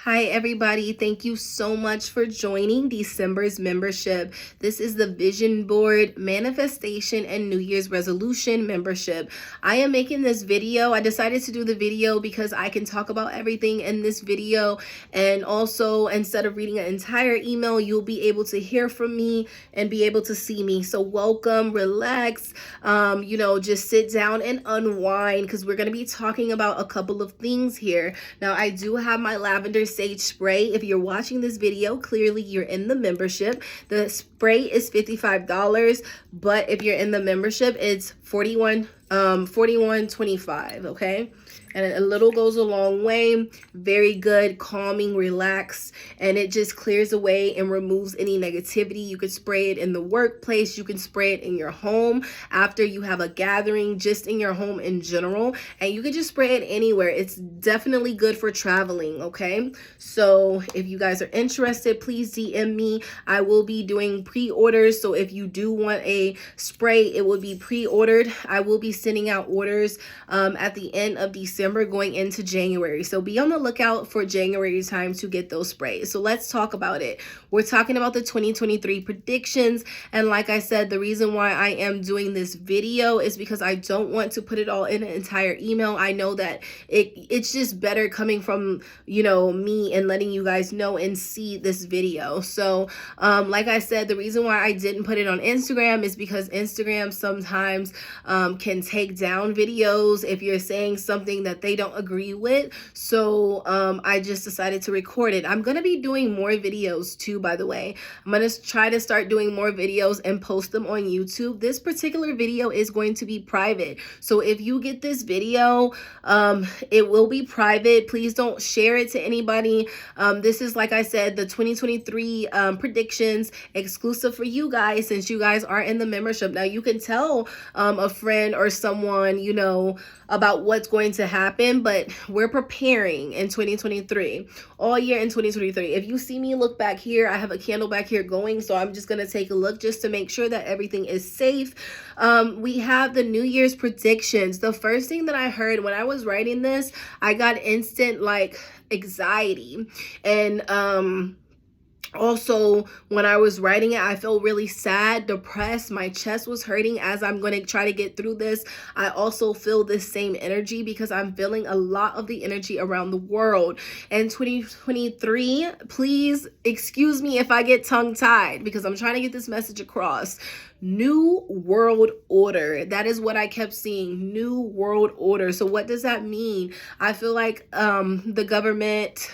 Hi, everybody. Thank you so much for joining December's membership. This is the Vision Board Manifestation and New Year's Resolution membership. I am making this video. I decided to do the video because I can talk about everything in this video. And also, instead of reading an entire email, you'll be able to hear from me and be able to see me. So welcome, relax, just sit down and unwind because we're going to be talking about a couple of things here. Now, I do have my lavender sage spray. If you're watching this video, clearly you're in the membership. The spray is $55, but if you're in the membership, it's $41.25, okay? And a little goes a long way. Very good, calming, relaxed, and it just clears away and removes any negativity. You could spray it in the workplace. You can spray it in your home after you have a gathering, just in your home in general, and you can just spray it anywhere. It's definitely good for traveling, okay? So if you guys are interested, please DM me. I will be doing pre-orders, so if you do want a spray, it will be pre-ordered. I will be sending out orders at the end of December going into January. So be on the lookout for January time to get those sprays. So let's talk about it. We're talking about the 2023 predictions. And like I said, the reason why I am doing this video is because I don't want to put it all in an entire email. I know that it's just better coming from, me and letting you guys know and see this video. So like I said, the reason why I didn't put it on Instagram is because Instagram sometimes can take down videos if you're saying something that they don't agree with. So I just decided to record it. I'm going to be doing more videos too, by the way. I'm going to try to start doing more videos and post them on YouTube. This particular video is going to be private. So if you get this video, it will be private. Please don't share it to anybody. This is, like I said, the 2023 predictions exclusive for you guys, since you guys are in the membership. Now you can tell a friend or someone, about what's going to happen, but we're preparing in 2023, all year in 2023. If you see me look back here, I have a candle back here going, so I'm just going to take a look just to make sure that everything is safe. We have the New Year's predictions. The first thing that I heard when I was writing this, I got instant anxiety, and also, when I was writing it, I felt really sad, depressed. My chest was hurting as I'm going to try to get through this. I also feel this same energy because I'm feeling a lot of the energy around the world. And 2023, please excuse me if I get tongue-tied because I'm trying to get this message across. New world order. That is what I kept seeing. New world order. So what does that mean? I feel like the government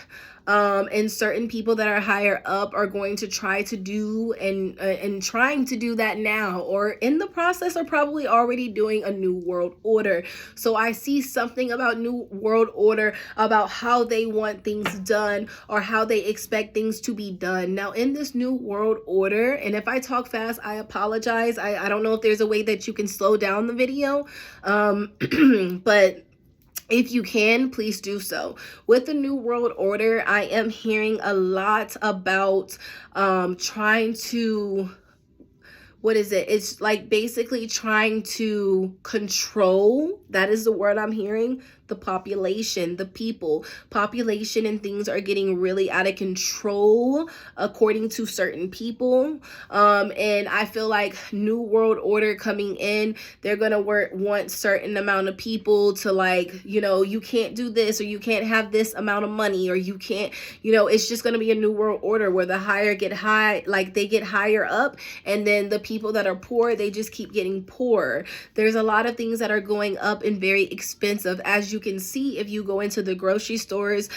and certain people that are higher up are going to try to do and trying to do that now, or in the process are probably already doing a new world order. So I see something about new world order, about how they want things done or how they expect things to be done. Now in this new world order, and if I talk fast, I apologize. I don't know if there's a way that you can slow down the video, but if you can, please do so. With the New World Order, I am hearing a lot about trying to, what is it? It's like basically trying to control. That is the word I'm hearing. The population, the people, population and things are getting really out of control according to certain people. And I feel like New World Order coming in, they're going to want certain amount of people to you can't do this, or you can't have this amount of money, or you can't, it's just going to be a New World Order where the higher get high, they get higher up, and then the people that are poor, they just keep getting poorer. There's a lot of things that are going up and very expensive. As you can see, if you go into the grocery stores,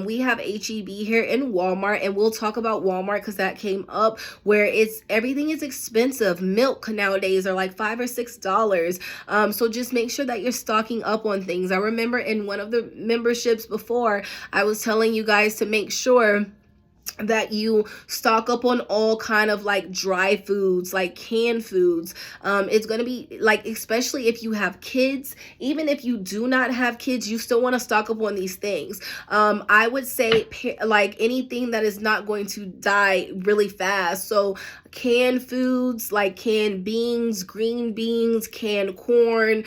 we have HEB here in Walmart, and we'll talk about Walmart because that came up, where everything is expensive. Milk nowadays are like $5 or $6. So just make sure that you're stocking up on things. I remember in one of the memberships before, I was telling you guys to make sure that you stock up on all kind of like dry foods, like canned foods. It's going to be like, especially if you have kids, even if you do not have kids, you still want to stock up on these things. I would say like anything that is not going to die really fast. So canned foods like canned beans, green beans, canned corn,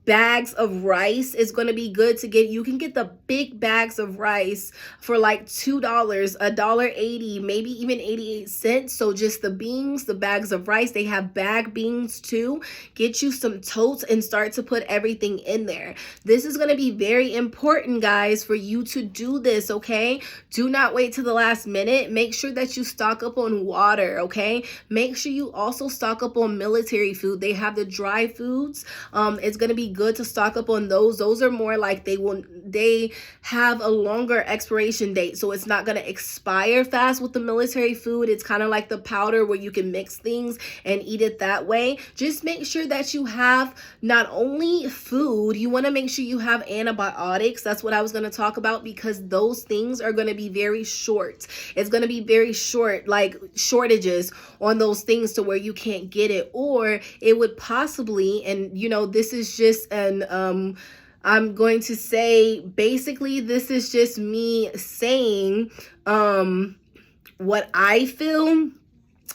bags of rice is going to be good to get. You can get the big bags of rice for like $2, $1.80, maybe even 88 cents. So just the beans, the bags of rice, they have bag beans too. Get you some totes and start to put everything in there. This is going to be very important, guys, for you to do this, okay? Do not wait to the last minute. Make sure that you stock up on water, okay? Make sure you also stock up on military food. They have the dry foods. It's going to be good to stock up on those. Those are more like they have a longer expiration date, so it's not going to expire fast with the military food. It's kind of like the powder where you can mix things and eat it that way. Just make sure that you have not only food, you want to make sure you have antibiotics. That's what I was going to talk about, because those things are going to be very short. It's going to be very short, like shortages on those things to where you can't get it, or it would possibly, and you know, this is just an I'm going to say, basically, this is just me saying what I feel,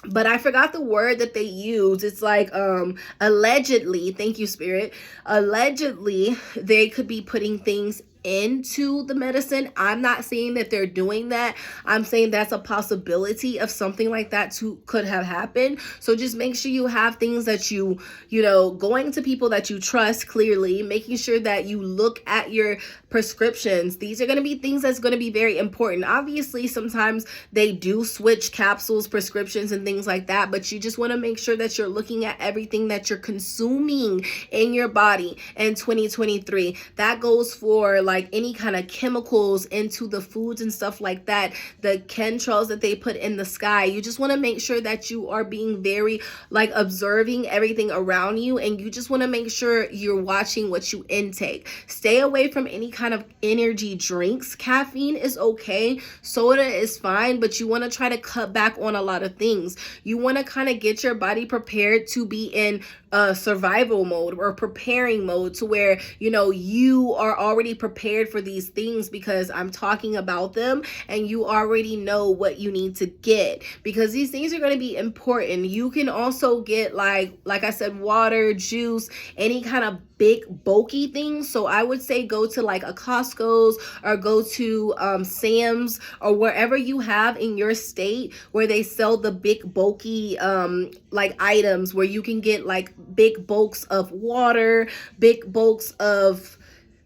but I forgot the word that they use. It's like allegedly, thank you, Spirit. Allegedly, they could be putting things into the medicine. I'm not saying that they're doing that. I'm saying that's a possibility of something like that could have happened. So just make sure you have things that you know, going to people that you trust, clearly, making sure that you look at your prescriptions. These are going to be things that's going to be very important. Obviously, sometimes they do switch capsules, prescriptions, and things like that, but you just want to make sure that you're looking at everything that you're consuming in your body in 2023. That goes for like any kind of chemicals into the foods and stuff like that, the chemtrails that they put in the sky. You just want to make sure that you are being very like observing everything around you, and you just want to make sure you're watching what you intake. Stay away from any kind of energy drinks. Caffeine is okay, soda is fine, but you want to try to cut back on a lot of things. You want to kind of get your body prepared to be in survival mode or preparing mode, to where, you know, you are already prepared for these things because I'm talking about them and you already know what you need to get, because these things are going to be important. You can also get like I said, water, juice, any kind of big bulky things. So I would say go to like a Costco's or go to Sam's or wherever you have in your state where they sell the big bulky like items, where you can get like big bulks of water, big bulks of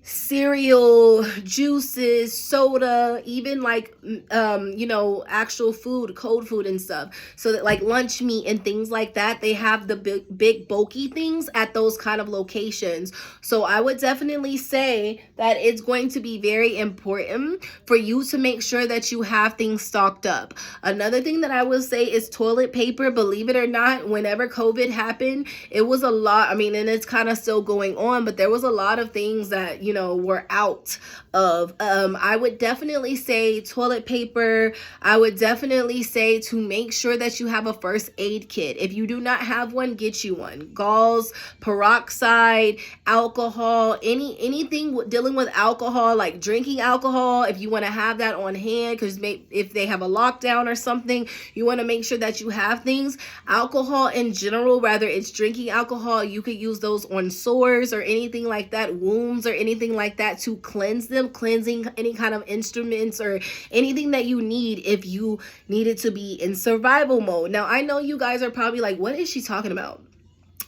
cereal, juices, soda, even like you know, actual food, cold food and stuff. So that like lunch meat and things like that, they have the big bulky things at those kind of locations. So I would definitely say that it's going to be very important for you to make sure that you have things stocked up. Another thing that I will say is toilet paper. Believe it or not, whenever COVID happened, it was a lot. I mean, and it's kind of still going on, but there was a lot of things that, you know, we're out of. I would definitely say toilet paper. I would definitely say to make sure that you have a first aid kit. If you do not have one, get you one. Gauze, peroxide, alcohol, anything dealing with alcohol, like drinking alcohol. If you want to have that on hand, because if they have a lockdown or something, you want to make sure that you have things. Alcohol in general, whether it's drinking alcohol, you could use those on sores or anything like that, wounds or anything like that, to cleanse them, cleansing any kind of instruments or anything that you need if you needed to be in survival mode. Now, I know you guys are probably like, what is she talking about?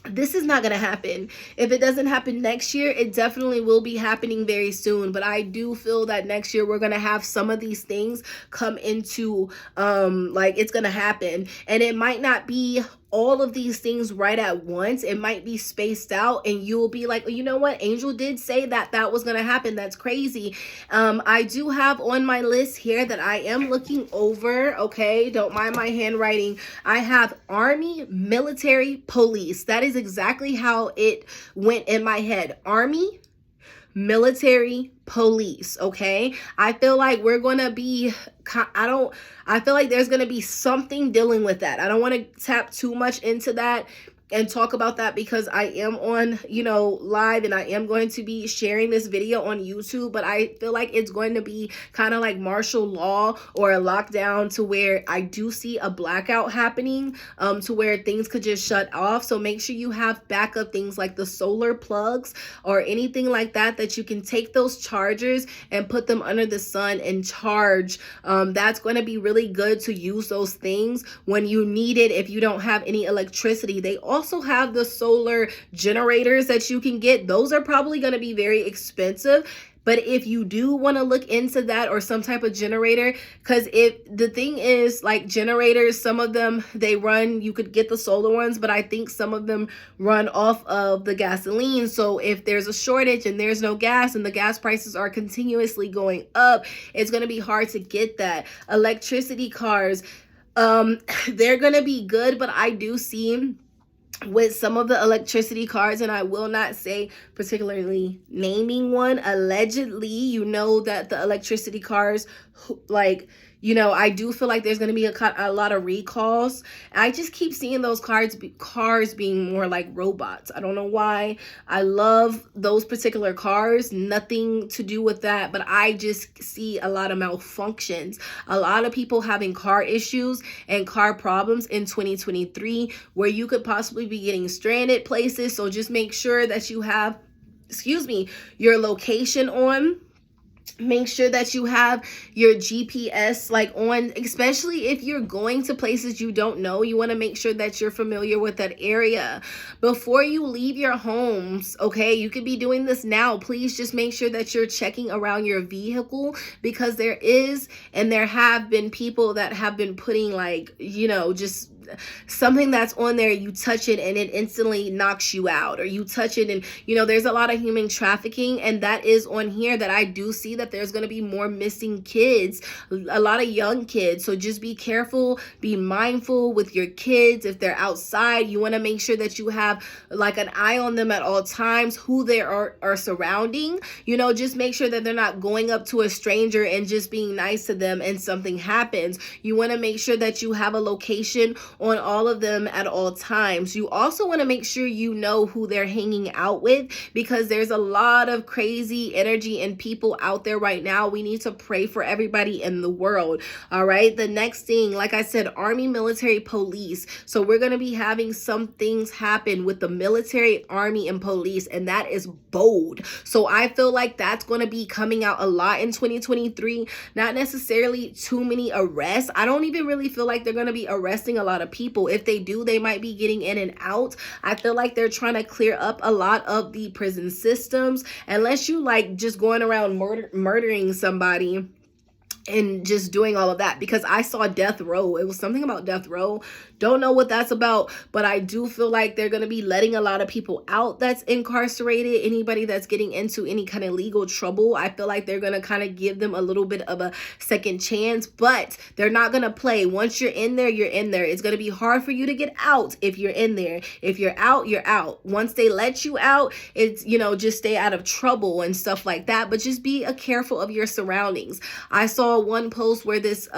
This is not going to happen. If it doesn't happen next year, it definitely will be happening very soon. But I do feel that next year we're going to have some of these things come into, like it's going to happen. And it might not be all of these things right at once. It might be spaced out, and you'll be like, you know what? Angel did say that that was going to happen. That's crazy. I do have on my list here that I am looking over. Okay. Don't mind my handwriting. I have Army, military, police. That is exactly how it went in my head. Army, military, police. Okay, I feel like we're gonna be, I feel like there's gonna be something dealing with that. I don't want to tap too much into that and talk about that because I am on, live, and I am going to be sharing this video on YouTube, but I feel like it's going to be kind of like martial law or a lockdown, to where I do see a blackout happening, to where things could just shut off. So make sure you have backup things like the solar plugs or anything like that you can take those chargers and put them under the sun and charge. That's going to be really good to use those things when you need it. If you don't have any electricity, they also have the solar generators that you can get. Those are probably going to be very expensive, but if you do want to look into that, or some type of generator, because if the thing is, like, generators, some of them, they run, you could get the solar ones, but I think some of them run off of the gasoline. So if there's a shortage and there's no gas and the gas prices are continuously going up, it's going to be hard to get that. Electricity cars, they're going to be good, but I do see with some of the electricity cars, and I will not say particularly naming one, allegedly, that the electricity cars, like, I do feel like there's going to be a lot of recalls. I just keep seeing those cars being more like robots. I don't know why. I love those particular cars. Nothing to do with that, but I just see a lot of malfunctions. A lot of people having car issues and car problems in 2023, where you could possibly be getting stranded places. So just make sure that you have, your location on. Make sure that you have your GPS on, especially if you're going to places you don't know. You want to make sure that you're familiar with that area before you leave your homes. Okay, you could be doing this now. Please just make sure that you're checking around your vehicle, because there have been people that have been putting just something that's on there. You touch it and it instantly knocks you out, or you touch it and there's a lot of human trafficking, and that is on here, that I do see that there's going to be more missing kids, a lot of young kids. So just be careful, be mindful with your kids. If they're outside, you want to make sure that you have an eye on them at all times, who they are surrounding. Just make sure that they're not going up to a stranger and just being nice to them and something happens. You want to make sure that you have a location on all of them at all times. You also want to make sure you know who they're hanging out with, because there's a lot of crazy energy and people out there right now. We need to pray for everybody in the world. All right. The next thing, like I said, army, military, police. So we're going to be having some things happen with the military, army, and police, and that is bold. So I feel like that's going to be coming out a lot in 2023. Not necessarily too many arrests. I don't even really feel like they're going to be arresting a lot of people. If they do, they might be getting in and out. I feel like they're trying to clear up a lot of the prison systems, unless you just going around murdering somebody and just doing all of that, because I saw death row. It was something about death row. Don't know what that's about, but I do feel like they're going to be letting a lot of people out that's incarcerated. Anybody that's getting into any kind of legal trouble, I feel like they're going to kind of give them a little bit of a second chance, but they're not going to play. Once you're in there, you're in there. It's going to be hard for you to get out if you're in there. If you're out, you're out. Once they let you out, it's, just stay out of trouble and stuff like that, but just be careful of your surroundings. I saw one post where this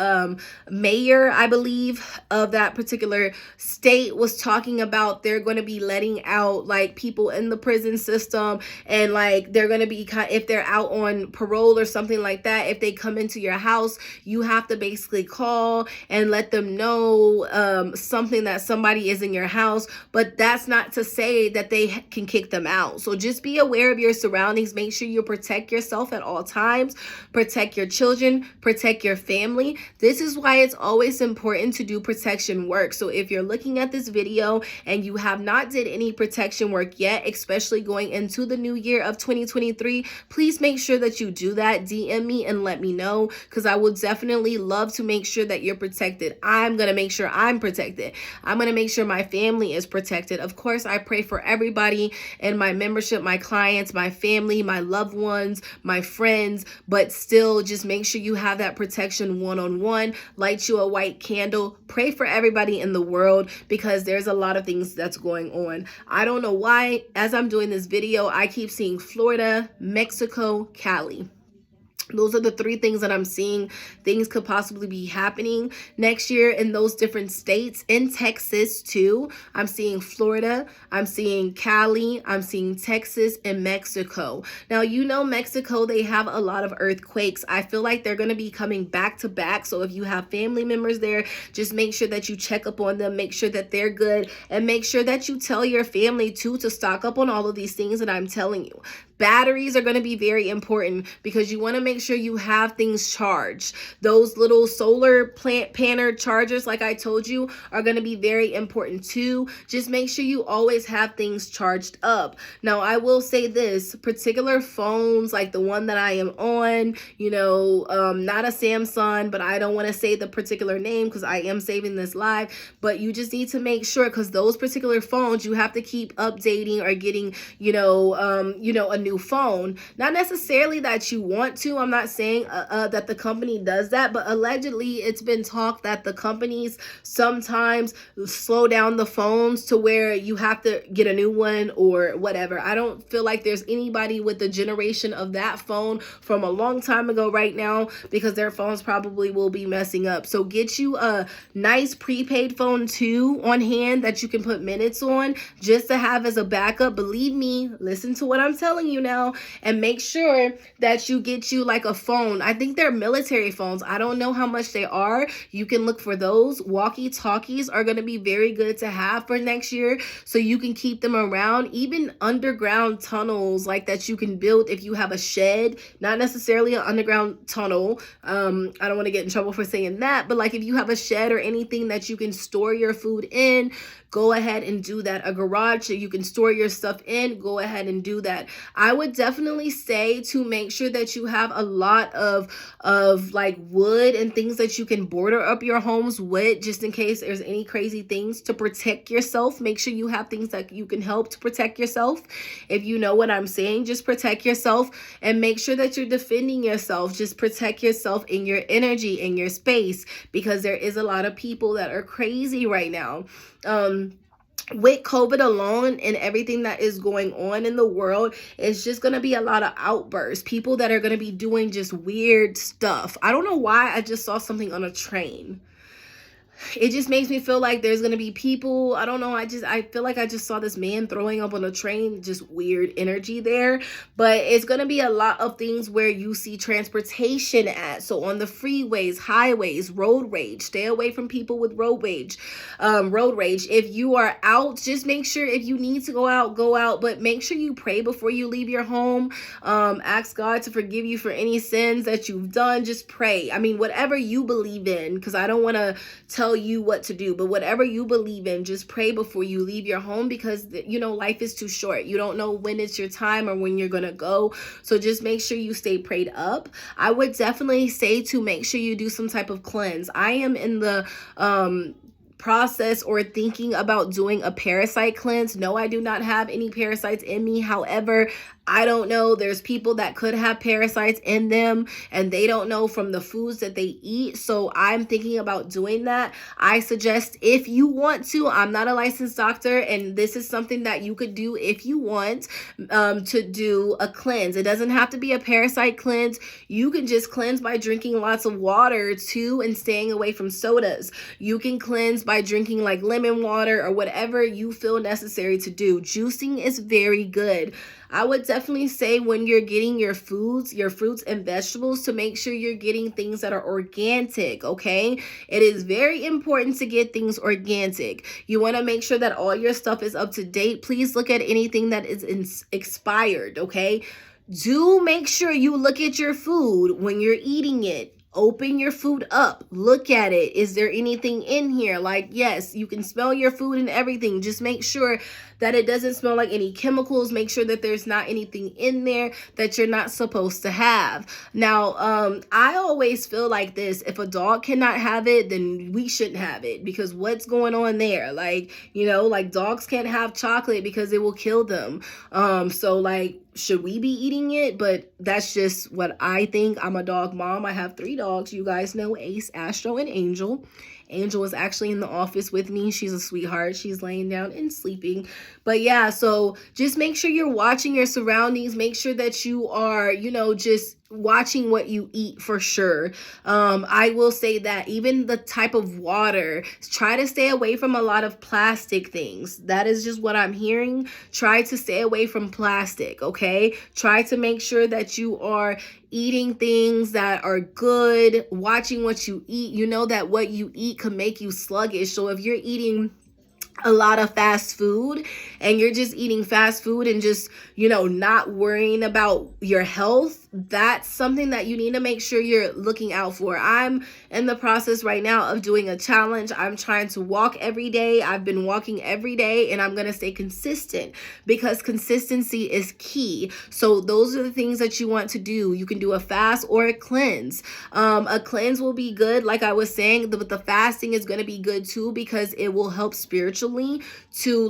mayor, I believe, of that particular state was talking about they're going to be letting out people in the prison system, and they're going to be if they're out on parole or something like that, if they come into your house, you have to basically call and let them know something that somebody is in your house. But that's not to say that they can kick them out. So just be aware of your surroundings. Make sure you protect yourself at all times, protect your children, protect your family. This is why it's always important to do protection work. So if you're looking at this video and you have not did any protection work yet, especially going into the new year of 2023, please make sure that you do that. DM me and let me know, because I would definitely love to make sure that you're protected. I'm going to make sure I'm protected. I'm going to make sure my family is protected. Of course, I pray for everybody in my membership, my clients, my family, my loved ones, my friends, but still just make sure you have that protection one-on-one. Light you a white candle. Pray for everybody in the world, because there's a lot of things that's going on. I don't know why, as I'm doing this video, I keep seeing Florida, Mexico, Cali. Those are the three things that I'm seeing. Things could possibly be happening next year in those different states. In Texas too, I'm seeing Florida, I'm seeing Cali, I'm seeing Texas, and Mexico. Now, you know, Mexico, they have a lot of earthquakes. I feel like they're going to be coming back to back. So if you have family members there, just make sure that you check up on them, make sure that they're good, and make sure that you tell your family too to stock up on all of these things that I'm telling you. Batteries are going to be very important, because you want to make sure you have things charged. Those little solar panel chargers, like I told you, are going to be very important too. Just make sure you always have things charged up. Now, I will say this, particular phones like the one that I am on, you know, not a Samsung, but I don't want to say the particular name because I am saving this live, but you just need to make sure, because those particular phones, you have to keep updating or getting, a new phone. Not necessarily that you want to. I'm not saying that the company does that, but allegedly it's been talked that the companies sometimes slow down the phones to where you have to get a new one or whatever. I don't feel like there's anybody with the generation of that phone from a long time ago right now, because their phones probably will be messing up. So get you a nice prepaid phone too on hand that you can put minutes on, just to have as a backup. Believe me, listen to what I'm telling you now, and make sure that you get you like a phone. I think they're military phones. I don't know how much they are. You can look for those. Walkie-talkies are going to be very good to have for next year, so you can keep them around. Even underground tunnels like that you can build if you have a shed, not necessarily an underground tunnel. I don't want to get in trouble for saying that, but like if you have a shed or anything that you can store your food in, go ahead and do that. A garage that you can store your stuff in, go ahead and do that. I would definitely say to make sure that you have a lot of like wood and things that you can border up your homes with, just in case there's any crazy things to protect yourself. Make sure you have things that you can help to protect yourself. If you know what I'm saying, just protect yourself and make sure that you're defending yourself. Just protect yourself in your energy, in your space, because there is a lot of people that are crazy right now. With COVID alone and everything that is going on in the world, it's just going to be a lot of outbursts. People that are going to be doing just weird stuff. I don't know why I just saw something on a train. It just makes me feel like there's going to be people, I don't know, I feel like I just saw this man throwing up on a train, just weird energy there. But it's going to be a lot of things where you see transportation at. So on the freeways, highways, road rage. Stay away from people with road rage. If you are out, just make sure if you need to go out, but make sure you pray before you leave your home. Ask God to forgive you for any sins that you've done. Just pray. I mean, whatever you believe in, because I don't want to tell you what to do, but whatever you believe in, just pray before you leave your home, because life is too short. You don't know when it's your time or when you're gonna go, so just make sure you stay prayed up. I would definitely say to make sure you do some type of cleanse. I am in the process or thinking about doing a parasite cleanse. No, I do not have any parasites in me. However, I don't know. There's people that could have parasites in them and they don't know from the foods that they eat. So I'm thinking about doing that. I suggest if you want to, I'm not a licensed doctor, and this is something that you could do if you want to do a cleanse. It doesn't have to be a parasite cleanse. You can just cleanse by drinking lots of water too and staying away from sodas. You can cleanse by drinking like lemon water or whatever you feel necessary to do. Juicing is very good. I would definitely say when you're getting your foods, your fruits and vegetables, to make sure you're getting things that are organic, okay? It is very important to get things organic. You want to make sure that all your stuff is up to date. Please look at anything that is expired, okay? Do make sure you look at your food when you're eating it. Open your food up. Look at it. Is there anything in here? Like, yes, you can smell your food and everything. Just make sure that it doesn't smell like any chemicals. Make sure that there's not anything in there that you're not supposed to have. Now, I always feel like this. If a dog cannot have it, then we shouldn't have it, because what's going on there? Like, like dogs can't have chocolate because it will kill them. So like, should we be eating it? But that's just what I think. I'm a dog mom. I have 3 dogs. You guys know Ace, Astro, and Angel. Angel is actually in the office with me. She's a sweetheart. She's laying down and sleeping. But yeah, so just make sure you're watching your surroundings. Make sure that you are, just watching what you eat for sure. I will say that even the type of water, try to stay away from a lot of plastic things. That is just what I'm hearing. Try to stay away from plastic, okay? Try to make sure that you are eating things that are good, watching what you eat. You know that what you eat can make you sluggish. So if you're eating a lot of fast food and you're just eating fast food and just, not worrying about your health, that's something that you need to make sure you're looking out for. I'm in the process right now of doing a challenge. I'm trying to walk every day. I've been walking every day, and I'm going to stay consistent because consistency is key. So those are the things that you want to do. You can do a fast or a cleanse. A cleanse will be good, like I was saying, but the fasting is going to be good too because it will help spiritually to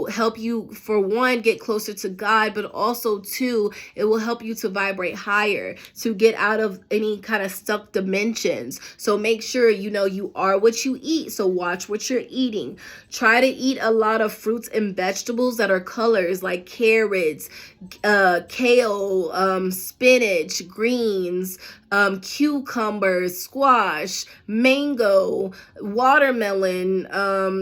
help you, for one, get closer to God, but also two, it will help you to vibrate higher, to get out of any kind of stuck dimensions. So make sure you are what you eat. So watch what you're eating. Try to eat a lot of fruits and vegetables that are colors, like carrots, kale, spinach, greens, cucumbers, squash, mango, watermelon,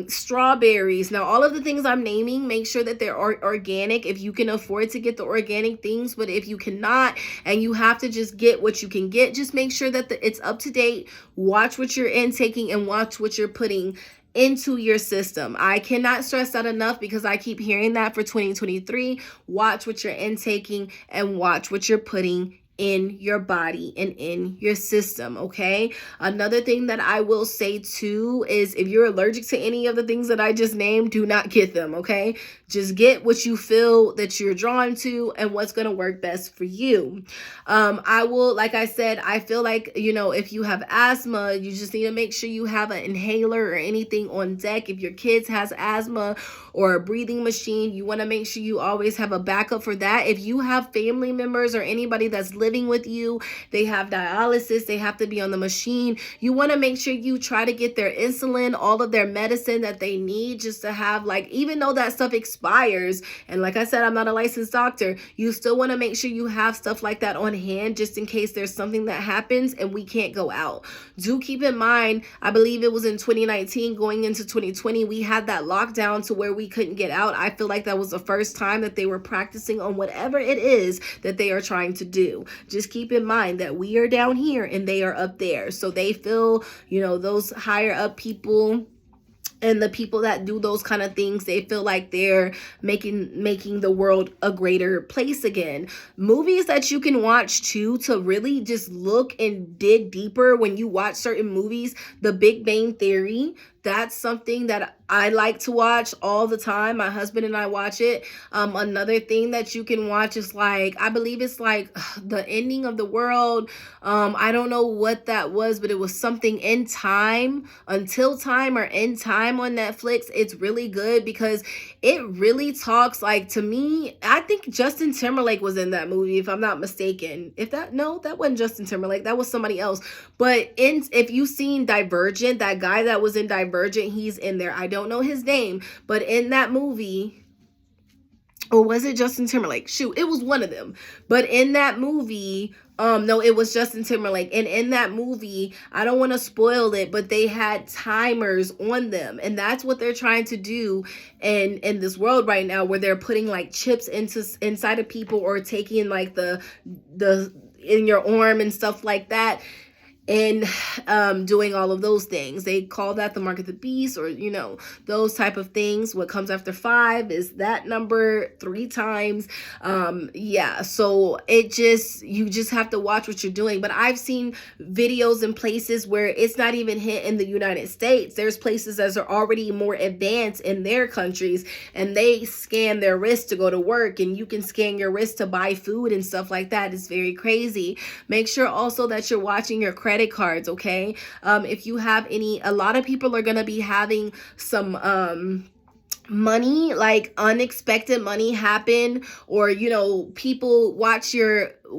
strawberries. Now, all of the things I'm naming, make sure that they're organic if you can afford to get the organic things. But if you cannot and you have to just get what you can get, just make sure that it's up to date. Watch what you're intaking and watch what you're putting into your system. I cannot stress that enough because I keep hearing that for 2023. Watch what you're intaking and watch what you're putting in your body and in your system, okay? Another thing that I will say too is if you're allergic to any of the things that I just named, do not get them, okay? Just get what you feel that you're drawn to and what's going to work best for you. I will, like I said, I feel like, if you have asthma, you just need to make sure you have an inhaler or anything on deck. If your kids has asthma or a breathing machine, you want to make sure you always have a backup for that. If you have family members or anybody that's living with you, they have dialysis, they have to be on the machine, you want to make sure you try to get their insulin, all of their medicine that they need, just to have, even though that stuff expires, and like I said, I'm not a licensed doctor, you still want to make sure you have stuff like that on hand just in case there's something that happens and we can't go out. Do keep in mind, I believe it was in 2019 going into 2020, we had that lockdown to where we couldn't get out. I feel like that was the first time that they were practicing on whatever it is that they are trying to do. Just keep in mind that we are down here and they are up there. So they feel, those higher up people and the people that do those kind of things, they feel like they're making the world a greater place again. Movies that you can watch too, to really just look and dig deeper when you watch certain movies. The Big Bang Theory, that's something that I like to watch all the time. My husband and I watch it. Another thing that you can watch is I believe it's the ending of the world. I don't know what that was, but it was something in time, until time, or in time on Netflix. It's really good because it really talks to me, I think Justin Timberlake was in that movie, if I'm not mistaken. That wasn't Justin Timberlake. That was somebody else. But if you've seen Divergent, that guy that was in Divergent, he's in there. I don't know his name, but in that movie, or was it Justin Timberlake? Shoot, it was one of them. But in that movie, no, it was Justin Timberlake. And in that movie, I don't want to spoil it, but they had timers on them. And that's what they're trying to do in this world right now, where they're putting chips inside of people, or taking the in your arm and stuff like that, and doing all of those things. They call that the mark of the beast, or those type of things. What comes after 5 is that number 3 times. So you just have to watch what you're doing. But I've seen videos in places where it's not even hit in the United States. There's places that are already more advanced in their countries, and they scan their wrist to go to work, and you can scan your wrist to buy food and stuff like that. It's very crazy. Make sure also that you're watching your credit cards, okay? If you have a lot of people are going to be having some money, like unexpected money happen, or people watch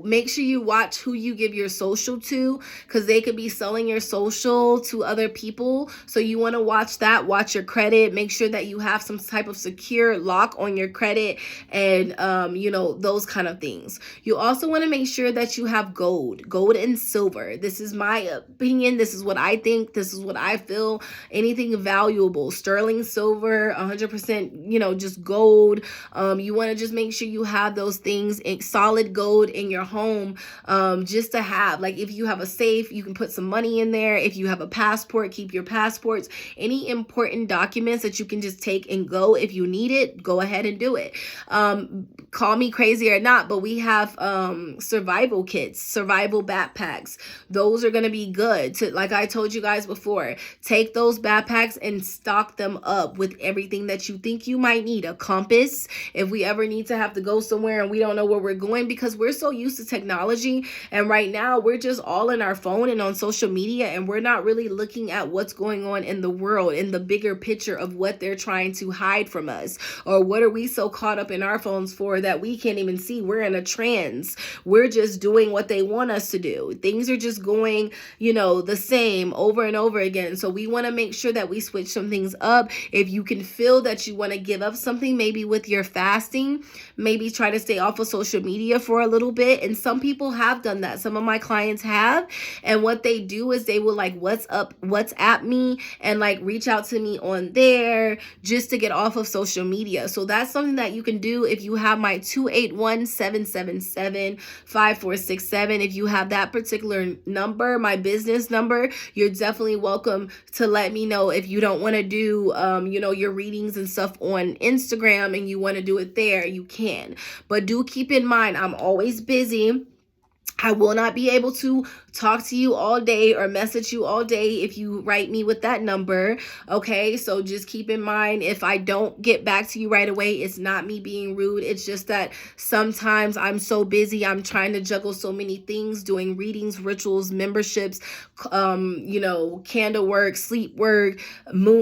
make sure you watch who you give your social to, because they could be selling your social to other people. So you want to watch your credit, make sure that you have some type of secure lock on your credit, and those kind of things. You also want to make sure that you have gold and silver. This is my opinion, this is what I think, this is what I feel. Anything valuable, sterling silver, 100%, just gold. You want to just make sure you have those things in solid gold in your home, just to have, like, if you have a safe, you can put some money in there. If you have a passport, keep your passports. Any important documents that you can just take and go if you need it, go ahead and do it. Call me crazy or not, but we have survival kits, survival backpacks. Those are going to be good to, like I told you guys before, take those backpacks and stock them up with everything that you think you might need. A compass, if we ever need to have to go somewhere and we don't know where we're going, because we're so used to technology, and right now we're just all in our phone and on social media, and we're not really looking at what's going on in the world, in the bigger picture of what they're trying to hide from us, or what are we so caught up in our phones for that we can't even see. We're in a trance. We're just doing what they want us to do. Things are just going, the same over and over again. So we want to make sure that we switch some things up. If you can feel that you want to give up something, maybe with your fasting, maybe try to stay off of social media for a little bit. And some people have done that. Some of my clients have. And what they do is they will WhatsApp me and reach out to me on there just to get off of social media. So that's something that you can do. If you have my 281-777-5467, if you have that particular number, my business number, you're definitely welcome to let me know. If you don't want to do your readings and stuff on Instagram and you want to do it there, you can. But do keep in mind, I'm always busy. I will not be able to talk to you all day or message you all day if you write me with that number. Okay, so just keep in mind, if I don't get back to you right away, it's not me being rude. It's just that sometimes I'm so busy. I'm trying to juggle so many things, doing readings, rituals, memberships, candle work, sleep work,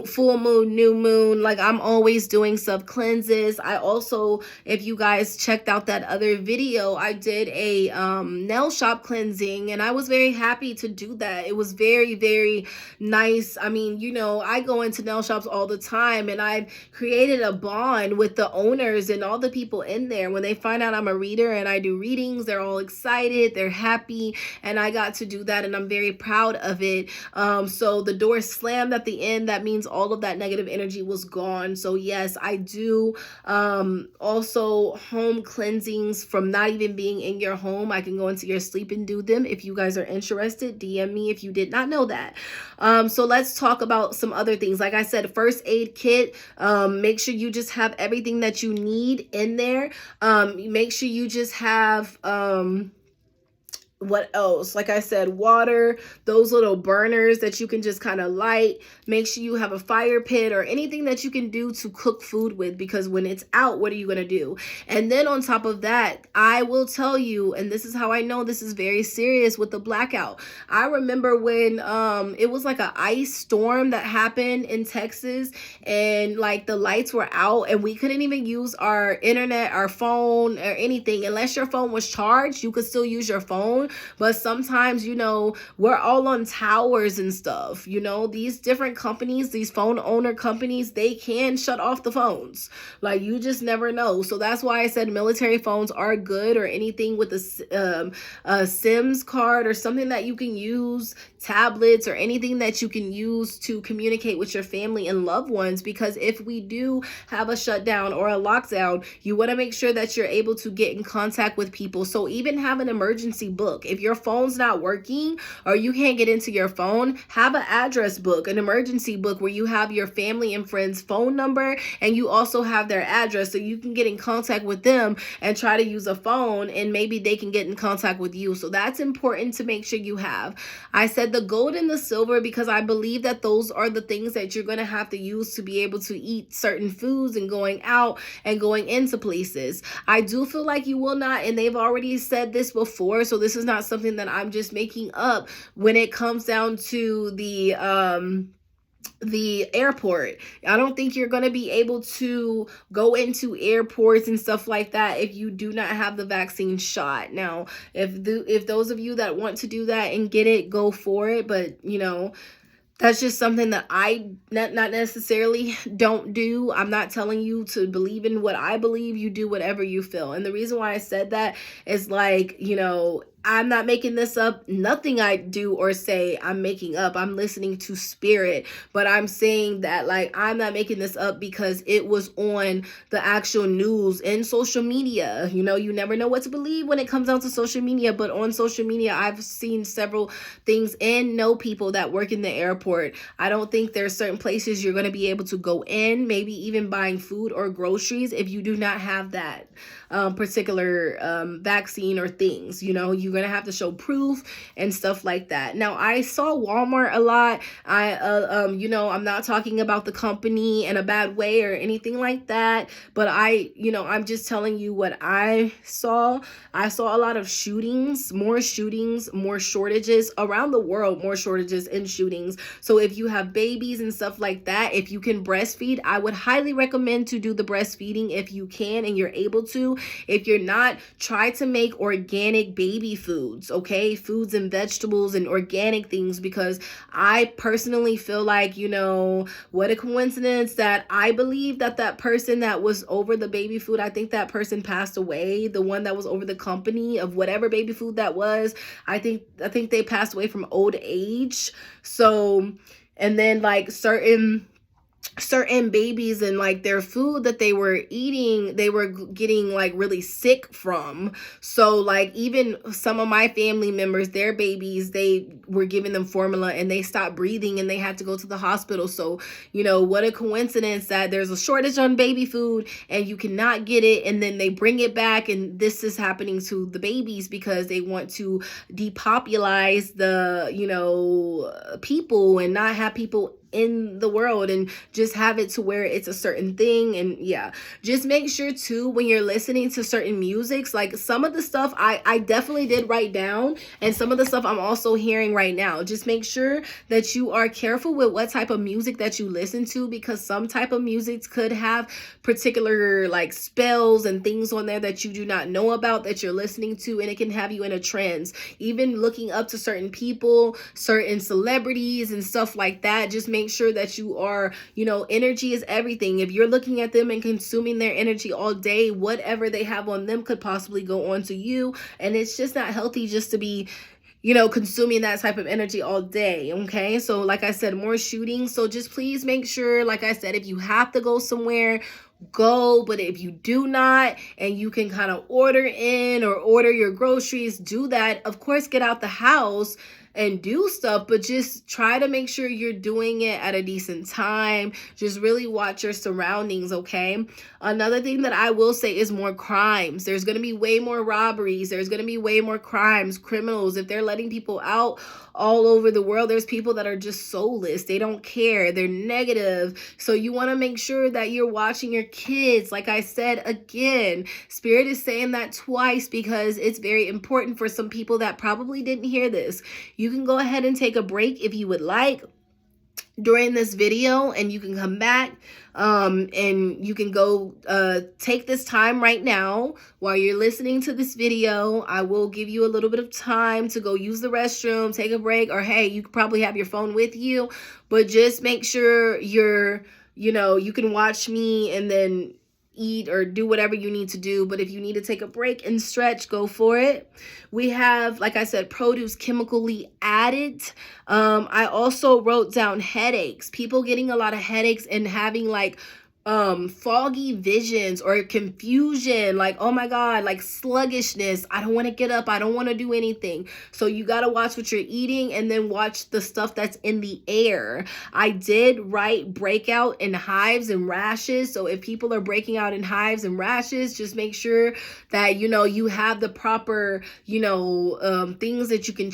full moon, new moon. Like, I'm always doing sub cleanses. I also, if you guys checked out that other video, I did a nail shop cleansing, and I was very happy to do that. It was very, very nice. I mean, I go into nail shops all the time, and I've created a bond with the owners and all the people in there. When they find out I'm a reader and I do readings, they're all excited, they're happy, and I got to do that, and I'm very proud of it. So the door slammed at the end. That means all of that negative energy was gone. So yes, I do also home cleansings from not even being in your home. I can go into your sleep and do them. If you guys are interested, DM me if you did not know that. So let's talk about some other things. Like I said, first aid kit, make sure you just have everything that you need in there. Make sure you just have what else? Like I said, water, those little burners that you can just kind of light. Make sure you have a fire pit or anything that you can do to cook food with, because when it's out, what are you going to do? And then on top of that, I will tell you, and this is how I know this is very serious with the blackout. I remember when it was like an ice storm that happened in Texas, and the lights were out, and we couldn't even use our internet, our phone, or anything. Unless your phone was charged, you could still use your phone. But sometimes, we're all on towers and stuff. These different companies, these phone owner companies, they can shut off the phones. You just never know. So that's why I said military phones are good, or anything with a SIMS card or something that you can use, tablets or anything that you can use to communicate with your family and loved ones. Because if we do have a shutdown or a lockdown, you want to make sure that you're able to get in contact with people. So even have an emergency book. If your phone's not working or you can't get into your phone, have an address book, an emergency book, where you have your family and friends' phone number, and you also have their address, so you can get in contact with them and try to use a phone, and maybe they can get in contact with you. So that's important to make sure you have. I said the gold and the silver because I believe that those are the things that you're going to have to use to be able to eat certain foods and going out and going into places. I do feel like you will not, and they've already said this before, so this is not something that I'm just making up, when it comes down to the the airport. I don't think you're going to be able to go into airports and stuff like that if you do not have the vaccine shot. Now, if those of you that want to do that and get it, go for it, but that's just something that I not necessarily don't do. I'm not telling you to believe in what I believe. You do whatever you feel. And the reason why I said that is like, I'm not making this up. Nothing I do or say I'm making up. I'm listening to spirit. But I'm saying that, like, I'm not making this up because it was on the actual news and social media. You never know what to believe when it comes down to social media. But on social media, I've seen several things and know people that work in the airport. I don't think there's certain places you're going to be able to go in, maybe even buying food or groceries, if you do not have that particular vaccine or things. You're going to have to show proof and stuff like that. Now, I saw Walmart a lot. I'm not talking about the company in a bad way or anything like that, but I'm just telling you what I saw. I saw a lot of shootings, more shortages around the world, more shortages and shootings. So if you have babies and stuff like that, if you can breastfeed, I would highly recommend to do the breastfeeding if you can and you're able to. If you're not, try to make organic baby foods, okay? Foods and vegetables and organic things, because I personally feel like, what a coincidence that I believe that person that was over the baby food, I think that person passed away. The one that was over the company of whatever baby food that was, I think they passed away from old age. So, and then like certain babies and like their food that they were eating, they were getting like really sick from. So like even some of my family members, their babies, they were giving them formula and they stopped breathing and they had to go to the hospital. So what a coincidence that there's a shortage on baby food and you cannot get it, and then they bring it back, and this is happening to the babies because they want to depopulize the people and not have people in the world and just have it to where it's a certain thing. And yeah, just make sure too, when you're listening to certain musics, like some of the stuff I definitely did write down, and some of the stuff I'm also hearing right now, just make sure that you are careful with what type of music that you listen to, because some type of music could have particular like spells and things on there that you do not know about that you're listening to, and it can have you in a trance. Even looking up to certain people, certain celebrities and stuff like that, just make sure that you are, energy is everything. If you're looking at them and consuming their energy all day, whatever they have on them could possibly go on to you. And it's just not healthy just to be consuming that type of energy all day. Okay. So like I said, more shootings. So just please make sure, like I said, if you have to go somewhere, go. But if you do not, and you can kind of order in or order your groceries, do that. Of course, get out the house and do stuff, but just try to make sure you're doing it at a decent time. Just really watch your surroundings, okay? Another thing that I will say is more crimes. There's going to be way more robberies. There's going to be way more crimes, criminals. If they're letting people out all over the world, there's people that are just soulless. They don't care. They're negative. So you want to make sure that you're watching your kids. Like I said, again, Spirit is saying that twice because it's very important for some people that probably didn't hear this. You can go ahead and take a break if you would like during this video, and you can come back and you can go take this time right now while you're listening to this video. I will give you a little bit of time to go use the restroom, take a break, or hey, you could probably have your phone with you, but just make sure you're, you can watch me and then eat or do whatever you need to do. But if you need to take a break and stretch, go for it. We have, like I said, produce chemically added. I also wrote down headaches, people getting a lot of headaches and having like foggy visions or confusion, like, oh my God, like sluggishness. I don't want to get up. I don't want to do anything. So you got to watch what you're eating and then watch the stuff that's in the air. I did write breakout and hives and rashes. So if people are breaking out in hives and rashes, just make sure that, you have the proper, things that you can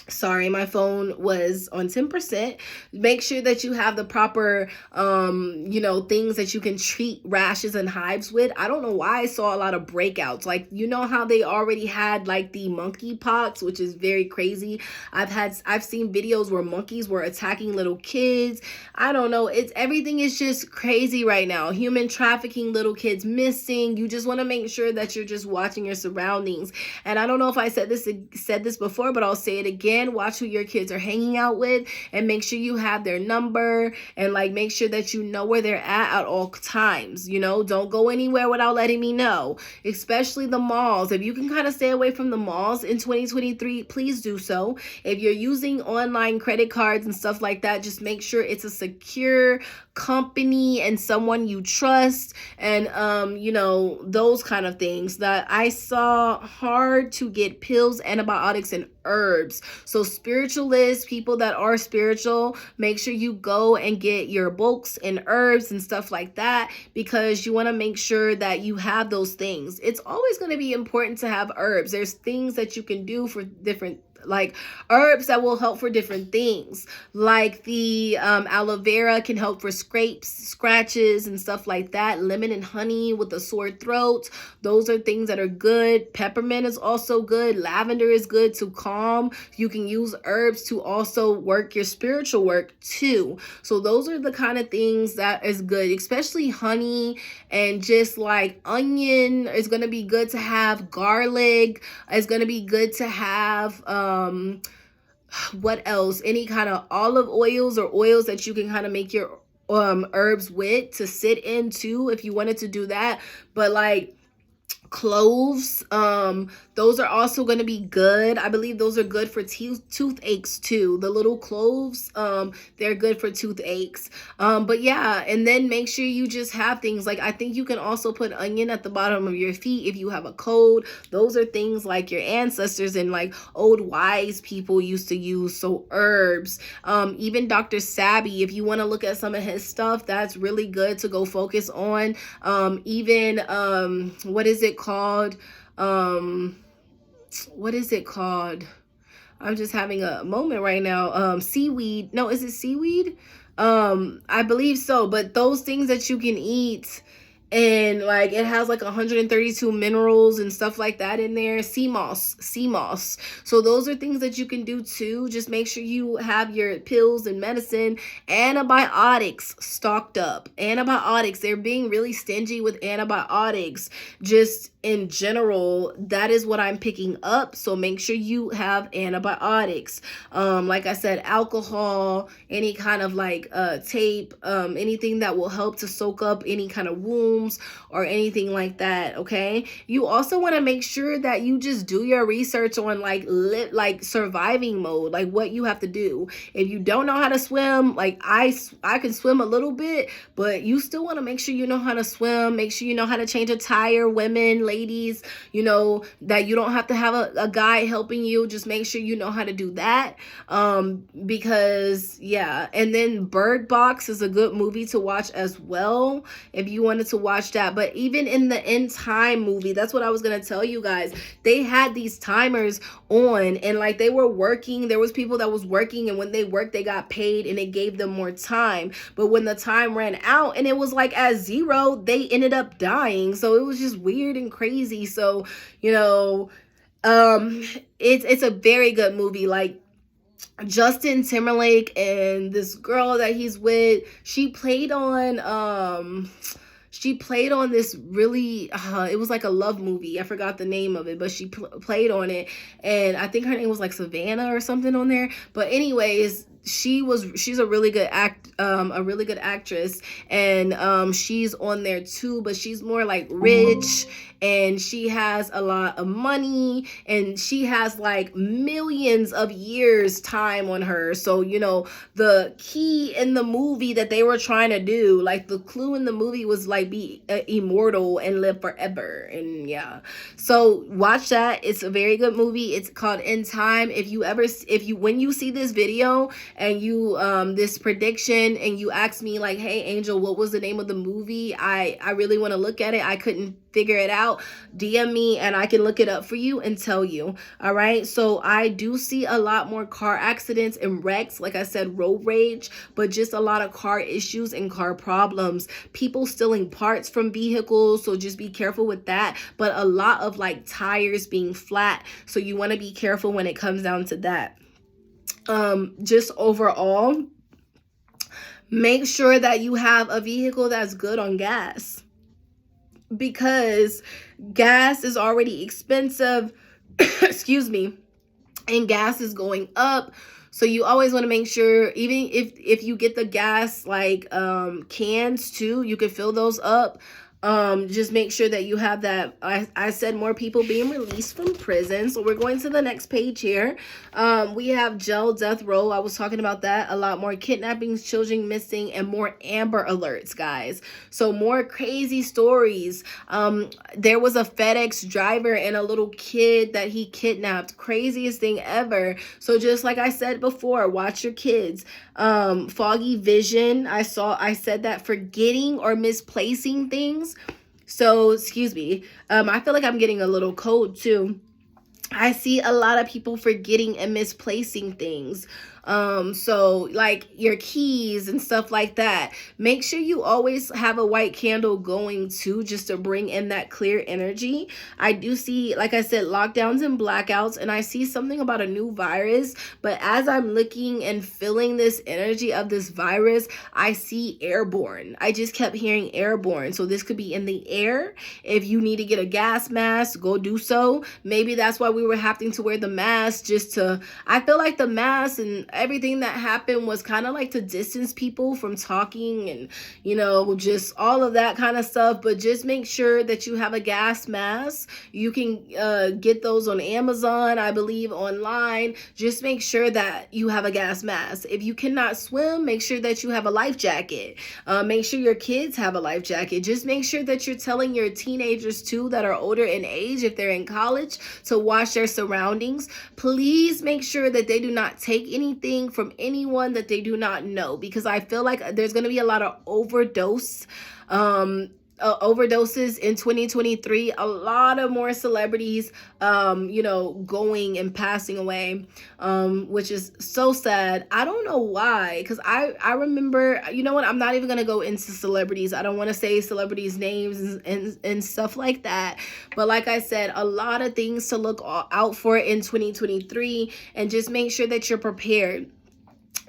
Sorry, my phone was on 10%. Make sure that you have the proper things that you can treat rashes and hives with. I don't know why I saw a lot of breakouts. Like, you know how they already had like the monkeypox, which is very crazy. I've seen videos where monkeys were attacking little kids. I don't know, it's everything is just crazy right now. Human trafficking, little kids missing. You just want to make sure that you're just watching your surroundings. And I don't know if I said this before, but I'll say it again. Watch who your kids are hanging out with, and make sure you have their number, and like make sure that you know where they're at all times. Don't go anywhere without letting me know, especially the malls. If you can kind of stay away from the malls in 2023, please do so. If you're using online credit cards and stuff like that, just make sure it's a secure company and someone you trust, and those kind of things. That I saw hard to get pills, antibiotics, and herbs. So spiritualists, people that are spiritual, make sure you go and get your books and herbs and stuff like that, because you want to make sure that you have those things. It's always going to be important to have herbs. There's things that you can do for different, like herbs that will help for different things. Like the aloe vera can help for scratches and stuff like that. Lemon and honey with a sore throat, those are things that are good. Peppermint is also good. Lavender is good to calm. You can use herbs to also work your spiritual work too. So those are the kind of things that is good, especially honey, and just like onion is going to be good to have. Garlic is going to be good to have. What else? Any kind of olive oils or oils that you can kind of make your herbs with to sit into, if you wanted to do that. But like cloves, those are also going to be good. I believe those are good for toothaches too. The little cloves, they're good for toothaches. But yeah, and then make sure you just have things like, I think you can also put onion at the bottom of your feet if you have a cold. Those are things like your ancestors and like old wise people used to use. So herbs, even Dr. Sabby, if you want to look at some of his stuff, that's really good to go focus on. Even what is it called? What is it called? I'm just having a moment right now. Seaweed. No, is it seaweed? I believe so. But those things that you can eat, and like it has like 132 minerals and stuff like that in there. Sea moss. So those are things that you can do too. Just make sure you have your pills and medicine. Antibiotics stocked up. Antibiotics, they're being really stingy with antibiotics just in general. That is what I'm picking up. So make sure you have antibiotics. Like I said, alcohol, any kind of like tape, anything that will help to soak up any kind of wounds or anything like that. Okay, you also want to make sure that you just do your research on like surviving mode, like what you have to do. If you don't know how to swim, like I can swim a little bit, but you still want to make sure you know how to swim. Make sure you know how to change a tire. Women, ladies, that you don't have to have a guy helping you. Just make sure you know how to do that, because yeah. And then Bird Box is a good movie to watch as well if you wanted to watch that. But even in the In Time movie, that's what I was gonna tell you guys, they had these timers on, and like they were working. There was people that was working, and when they worked, they got paid, and it gave them more time. But when the time ran out and it was like at 0, they ended up dying. So it was just weird and crazy. So it's a very good movie. Like Justin Timberlake and this girl that he's with, she played on this really it was like a love movie. I forgot the name of it, but she played on it, and I think her name was like Savannah or something on there. But anyways, she's a really good actress, and she's on there too, but she's more like rich, and she has a lot of money, and she has like millions of years time on her. So the key in the movie that they were trying to do, like the clue in the movie was like be immortal and live forever. And yeah, so watch that. It's a very good movie. It's called In Time. When you see this video and you this prediction, and you ask me like, hey Angel, what was the name of the movie? I really want to look at it. I couldn't figure it out. DM me and I can look it up for you and tell you. All right. So I do see a lot more car accidents and wrecks, like I said, road rage, but just a lot of car issues and car problems, people stealing parts from vehicles. So just be careful with that. But a lot of like tires being flat. So you want to be careful when it comes down to that. Just overall, make sure that you have a vehicle that's good on gas, because gas is already expensive. Excuse me. And gas is going up. So you always want to make sure, even if you get the gas like cans too, you can fill those up. Just make sure that you have that. I said more people being released from prison. So we're going to the next page here. We have jail death row. I was talking about that. A lot more kidnappings, children missing, and more Amber alerts, guys. So more crazy stories. There was a FedEx driver and a little kid that he kidnapped. Craziest thing ever. So just like I said before, watch your kids. Foggy vision. I said that, forgetting or misplacing things. So, excuse me. I feel like I'm getting a little cold too. I see a lot of people forgetting and misplacing things. So like your keys and stuff like that. Make sure you always have a white candle going too, just to bring in that clear energy. I do see, like I said, lockdowns and blackouts, and I see something about a new virus. But as I'm looking and feeling this energy of this virus, I see airborne. I just kept hearing airborne. So this could be in the air. If you need to get a gas mask, go do so. Maybe that's why we were having to wear the mask, just to, I feel like the mask and everything that happened was kind of like to distance people from talking and, you know, just all of that kind of stuff. But just make sure that you have a gas mask. You can get those on Amazon, I believe, online. Just make sure that you have a gas mask. If you cannot swim, make sure that you have a life jacket. Make sure your kids have a life jacket. Just make sure that you're telling your teenagers too that are older in age, if they're in college, to watch their surroundings. Please make sure that they do not take anything from anyone that they do not know, because I feel like there's going to be a lot of overdoses in 2023. A lot of more celebrities going and passing away, which is so sad. I don't know why, because I remember, you know what, I'm not even gonna go into celebrities. I don't want to say celebrities' names and stuff like that, but like I said, a lot of things to look out for in 2023, and just make sure that you're prepared.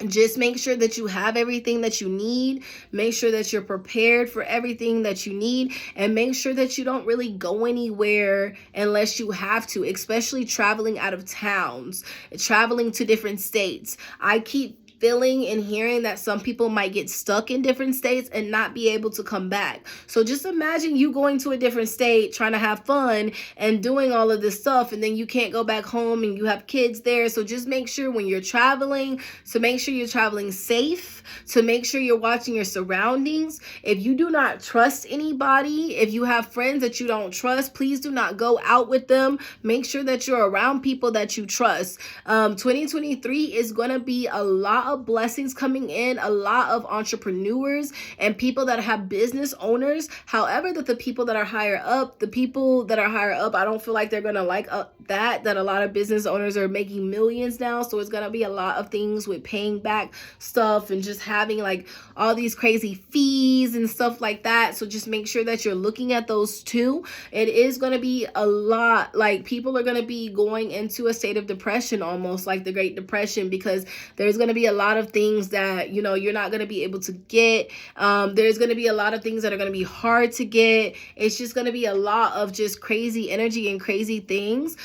Just make sure that you have everything that you need. Make sure that you're prepared for everything that you need, and make sure that you don't really go anywhere unless you have to, especially traveling out of towns, traveling to different states. I keep feeling and hearing that some people might get stuck in different states and not be able to come back. So just imagine you going to a different state, trying to have fun and doing all of this stuff, and then you can't go back home and you have kids there. So just make sure when you're traveling, to make sure you're traveling safe, to make sure you're watching your surroundings. If you do not trust anybody, if you have friends that you don't trust, please do not go out with them. Make sure that you're around people that you trust. 2023 is going to be a lot of blessings coming in, a lot of entrepreneurs and people that have business owners. However, that the people that are higher up, I don't feel like they're going to like that a lot of business owners are making millions now. So it's going to be a lot of things with paying back stuff and just having like all these crazy fees and stuff like that. So just make sure that you're looking at those too. It is going to be a lot, like people are going to be going into a state of depression, almost like the Great Depression, because there's going to be a lot of things that, you know, you're not going to be able to get. There's going to be a lot of things that are going to be hard to get. It's just going to be a lot of just crazy energy and crazy things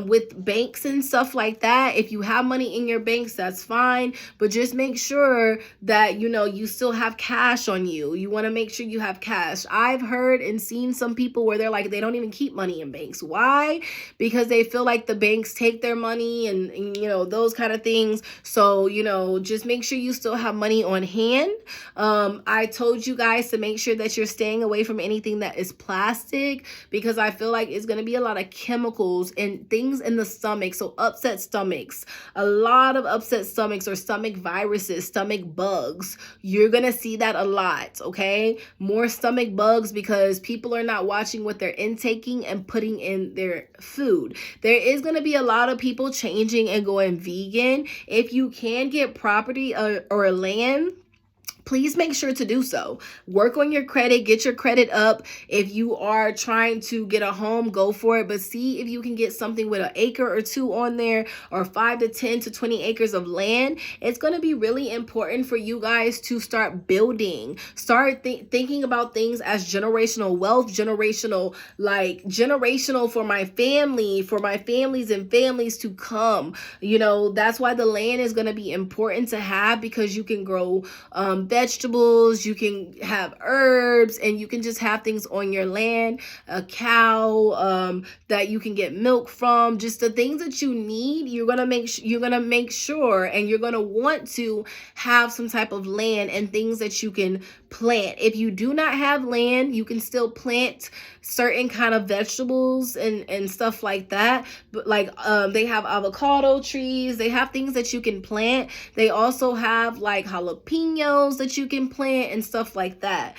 with banks and stuff like that. If you have money in your banks, that's fine, but just make sure that, you know, you still have cash on you. You want to make sure you have cash. I've heard and seen some people where they're like, they don't even keep money in banks. Why? Because they feel like the banks take their money and you know, those kind of things. So, you know, So just make sure you still have money on hand. I told you guys to make sure that you're staying away from anything that is plastic, because I feel like it's going to be a lot of chemicals and things in the stomach. So upset stomachs, a lot of upset stomachs or stomach viruses, stomach bugs. You're going to see that a lot, okay? More stomach bugs because people are not watching what they're intaking and putting in their food. There is going to be a lot of people changing and going vegan. If you can get property or land, please make sure to do so. Work on your credit, get your credit up. If you are trying to get a home, go for it. But see if you can get something with an acre or two on there, or 5 to 10 to 20 acres of land. It's going to be really important for you guys to start building. Start thinking about things as generational wealth, generational for my family, for my families and families to come. You know, that's why the land is going to be important to have, because you can grow vegetables, you can have herbs, and you can just have things on your land, a cow that you can get milk from, just the things that you need. You're gonna make sure and you're gonna want to have some type of land and things that you can plant. If you do not have land, you can still plant certain kind of vegetables and stuff like that. But they have avocado trees, they have things that you can plant. They also have like jalapenos that you can plant and stuff like that.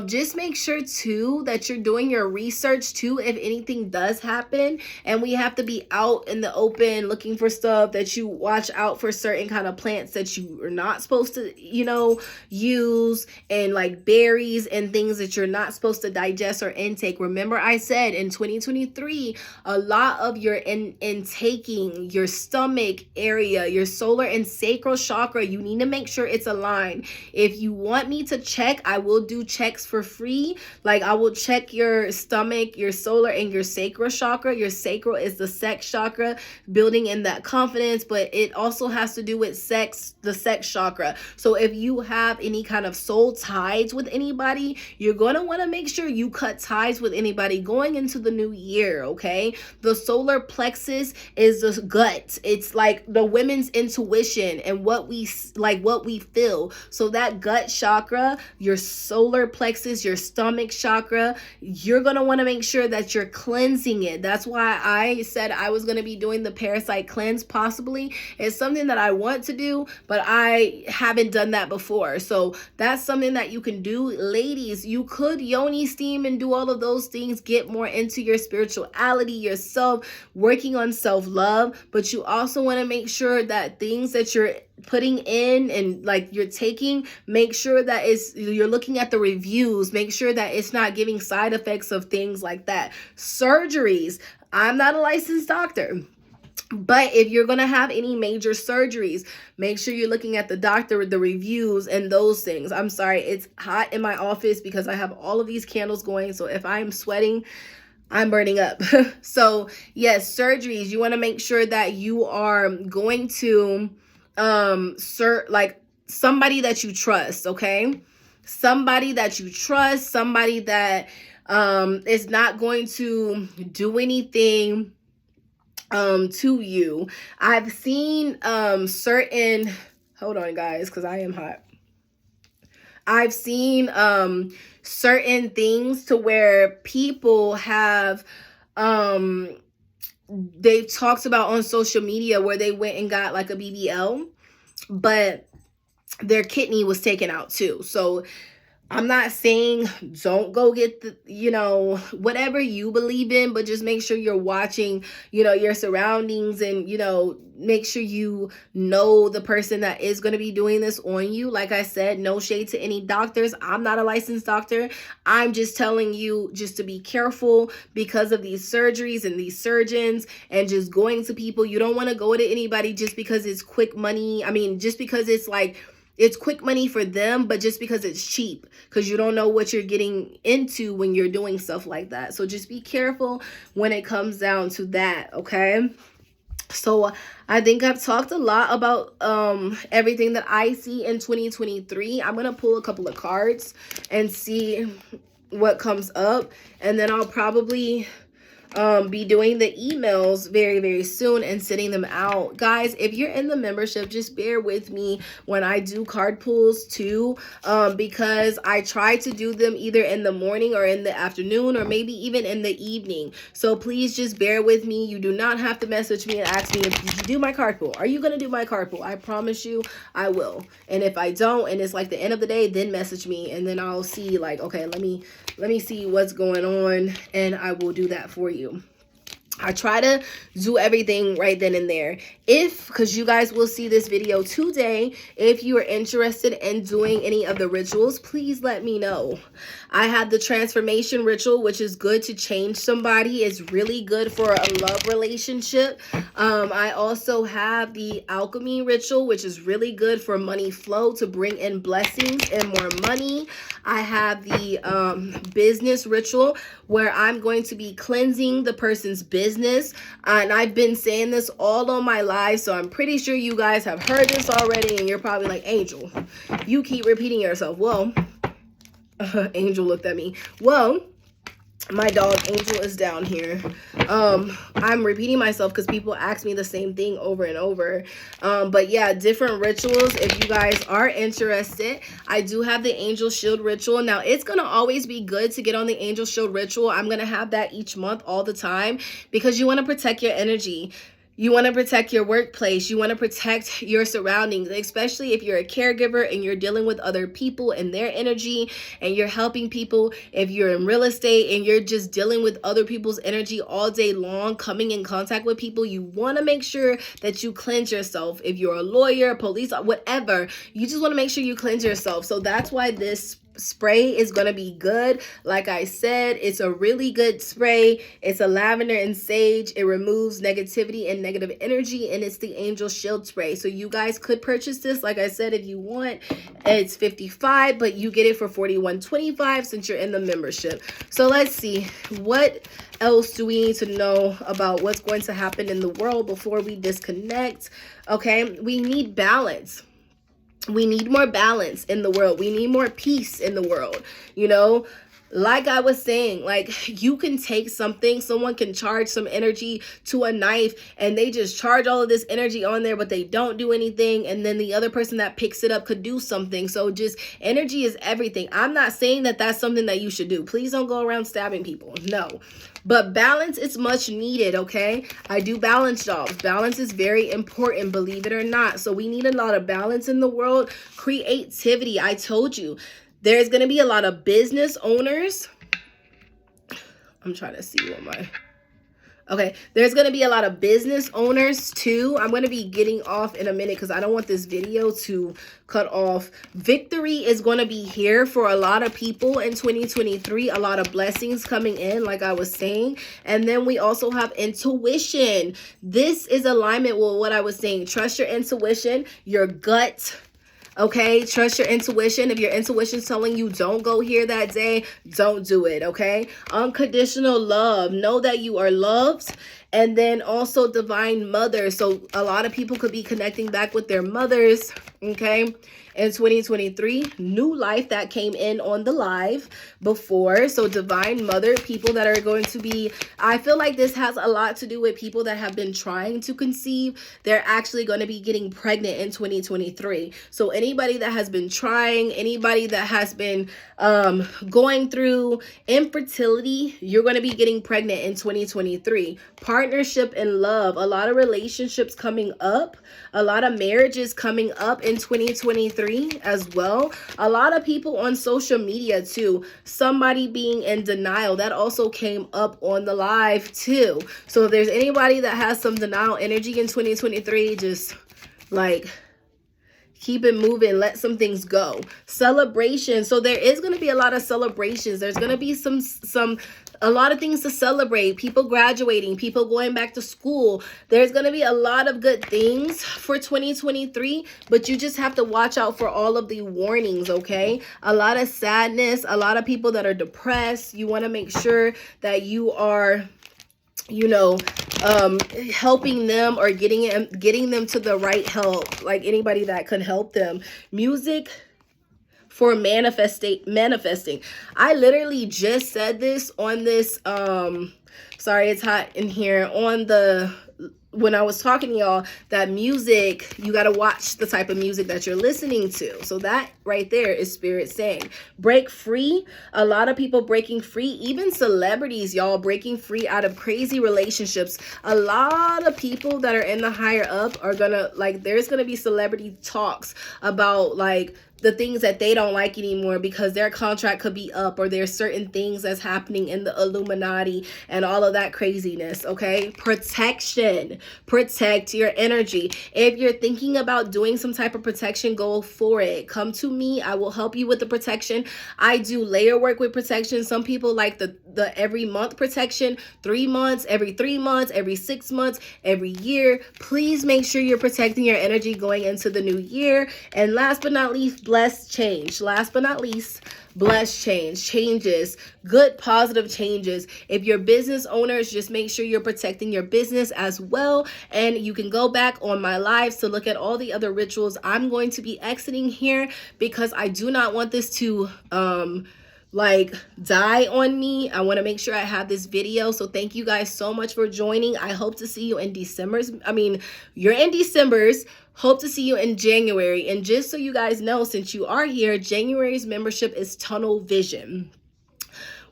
Just make sure too that you're doing your research too if anything does happen and we have to be out in the open looking for stuff, that you watch out for certain kind of plants that you are not supposed to, use, and like berries and things that you're not supposed to digest or intake. Remember, I said in 2023, a lot of your intaking, your stomach area, your solar and sacral chakra, you need to make sure it's aligned. If you want me to check, I will do checks for free. Like I will check your stomach, your solar, and your sacral chakra. Your sacral is the sex chakra, building in that confidence, but it also has to do with sex, the sex chakra. So if you have any kind of soul ties with anybody, you're going to want to make sure you cut ties with anybody going into the new year, okay? The solar plexus is the gut. It's like the women's intuition and what we feel. So that gut chakra, your solar plexus, your stomach chakra, you're going to want to make sure that you're cleansing it. That's why I said I was going to be doing the parasite cleanse possibly. It's something that I want to do, but I haven't done that before. So that's something that you can do. Ladies, you could yoni steam and do all of those things, get more into your spirituality, yourself, working on self-love, but you also want to make sure that things that you're putting in and like you're taking, make sure that you're looking at the reviews, make sure that it's not giving side effects of things like that. Surgeries, I'm not a licensed doctor, but if you're going to have any major surgeries, make sure you're looking at the doctor, the reviews, and those things. I'm sorry, it's hot in my office because I have all of these candles going. So if I'm sweating, I'm burning up. So yes, surgeries, you want to make sure that you are going to like somebody that you trust, okay? Somebody that you trust, somebody that is not going to do anything to you. I've seen certain, hold on guys, because I am hot. I've seen certain things to where people have they've talked about on social media where they went and got like a BBL, but their kidney was taken out too. So I'm not saying don't go get the, whatever you believe in, but just make sure you're watching, your surroundings, and, make sure you know the person that is going to be doing this on you. Like I said, no shade to any doctors. I'm not a licensed doctor. I'm just telling you just to be careful because of these surgeries and these surgeons and just going to people. You don't want to go to anybody just because it's quick money. I mean, just because it's like, it's quick money for them, but just because it's cheap, because you don't know what you're getting into when you're doing stuff like that. So just be careful when it comes down to that, okay? So I think I've talked a lot about everything that I see in 2023. I'm going to pull a couple of cards and see what comes up. And then I'll probably be doing the emails very, very soon and sending them out. Guys, if you're in the membership, just bear with me when I do card pulls too, because I try to do them either in the morning or in the afternoon or maybe even in the evening. So please just bear with me. You do not have to message me and ask me if you do my card pull. Are you going to do my card pull? I promise you I will. And if I don't, and it's like the end of the day, then message me and then I'll see like, okay, let me see what's going on and I will do that for you. I try to do everything right then and there. Because you guys will see this video today, if you are interested in doing any of the rituals, please let me know. I have the transformation ritual, which is good to change somebody. It's really good for a love relationship. I also have the alchemy ritual, which is really good for money flow, to bring in blessings and more money. I have the business ritual, where I'm going to be cleansing the person's business. And I've been saying this all on my live, so I'm pretty sure you guys have heard this already, and you're probably like, Angel, you keep repeating yourself. Well, Angel looked at me. Well, my dog Angel is down here. I'm repeating myself because people ask me the same thing over and over. But yeah, different rituals. If you guys are interested, I do have the angel shield ritual. Now, it's going to always be good to get on the angel shield ritual. I'm going to have that each month all the time, because you want to protect your energy. You want to protect your workplace. You want to protect your surroundings, especially if you're a caregiver and you're dealing with other people and their energy and you're helping people. If you're in real estate and you're just dealing with other people's energy all day long, coming in contact with people, you want to make sure that you cleanse yourself. If you're a lawyer, police, whatever, you just want to make sure you cleanse yourself. So that's why this spray is going to be good. Like I said, it's a really good spray. It's a lavender and sage. It removes negativity and negative energy, and it's the angel shield spray. So you guys could purchase this, like I said, if you want. It's $55, but you get it for $41.25 since you're in the membership. So let's see, what else do we need to know about what's going to happen in the world before we disconnect? Okay, we need balance. We need more balance in the world. We need more peace in the world. You know, like I was saying, like, you can take something, someone can charge some energy to a knife and they just charge all of this energy on there, but they don't do anything. And then the other person that picks it up could do something. So just energy is everything. I'm not saying that that's something that you should do. Please don't go around stabbing people. No. But balance is much needed, okay? I do balance jobs. Balance is very important, believe it or not. So we need a lot of balance in the world. Creativity, I told you. There's going to be a lot of business owners. I'm trying to see what my... Okay, there's going to be a lot of business owners too. I'm going to be getting off in a minute because I don't want this video to cut off. Victory is going to be here for a lot of people in 2023. A lot of blessings coming in, like I was saying. And then we also have intuition. This is alignment with what I was saying. Trust your intuition, your gut. Okay, trust your intuition. If your intuition's telling you don't go here that day, don't do it, okay? Unconditional love. Know that you are loved. And then also divine mother. So a lot of people could be connecting back with their mothers, okay? In 2023, new life that came in on the live before. So divine mother, people that are going to be, I feel like this has a lot to do with people that have been trying to conceive. They're actually going to be getting pregnant in 2023. So anybody that has been trying, anybody that has been going through infertility, you're going to be getting pregnant in 2023. Partnership and love, a lot of relationships coming up, a lot of marriages coming up in 2023 as well. A lot of people on social media too, somebody being in denial, that also came up on the live too. So if there's anybody that has some denial energy in 2023, just like keep it moving, let some things go. Celebration. So there is going to be a lot of celebrations. There's going to be a lot of things to celebrate. People graduating, people going back to school. There's going to be a lot of good things for 2023, but you just have to watch out for all of the warnings, okay? A lot of sadness, a lot of people that are depressed. You want to make sure that you are, you know, helping them or getting them to the right help, like anybody that could help them. Music for manifesting. I literally just said this on this Sorry, it's hot in here. When I was talking to y'all, that music, you got to watch the type of music that you're listening to. So that right there is spirit saying break free. A lot of people breaking free, even celebrities, y'all, breaking free out of crazy relationships. A lot of people that are in the higher up are gonna, like, there's gonna be celebrity talks about like the things that they don't like anymore because their contract could be up, or there's certain things that's happening in the Illuminati and all of that craziness. Okay, protection. Protect your energy. If you're thinking about doing some type of protection, go for it. Come to me, I will help you with the protection. I do layer work with protection. Some people like the every month protection, 3 months, every 3 months, every 6 months, every year. Please make sure you're protecting your energy going into the new year. And last but not least, blessed change. Last but not least, blessed change. Changes, good positive changes. If you're business owners, just make sure you're protecting your business as well. And you can go back on my lives to look at all the other rituals. I'm going to be exiting here because I do not want this to like die on me. I want to make sure I have this video. So thank you guys so much for joining. I hope to see you in December's. You're in December's. Hope to see you in January. And just so you guys know, since you are here, January's membership is tunnel vision.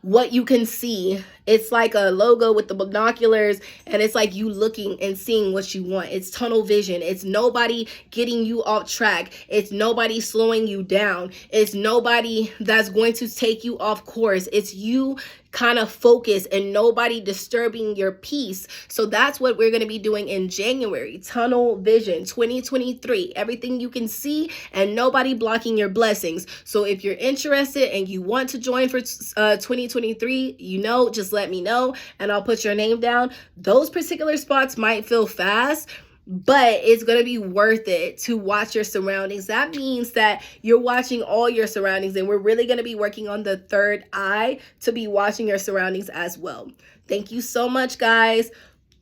What you can see, it's like a logo with the binoculars, and it's like you looking and seeing what you want. It's tunnel vision. It's nobody getting you off track. It's nobody slowing you down. It's nobody that's going to take you off course. It's you kind of focus and nobody disturbing your peace. So that's what we're going to be doing in January. Tunnel vision 2023. Everything you can see and nobody blocking your blessings. So if you're interested and you want to join for 2023, just let me know and I'll put your name down. Those particular spots might feel fast, but it's going to be worth it to watch your surroundings. That means that you're watching all your surroundings, and we're really going to be working on the third eye to be watching your surroundings as well. Thank you so much, guys,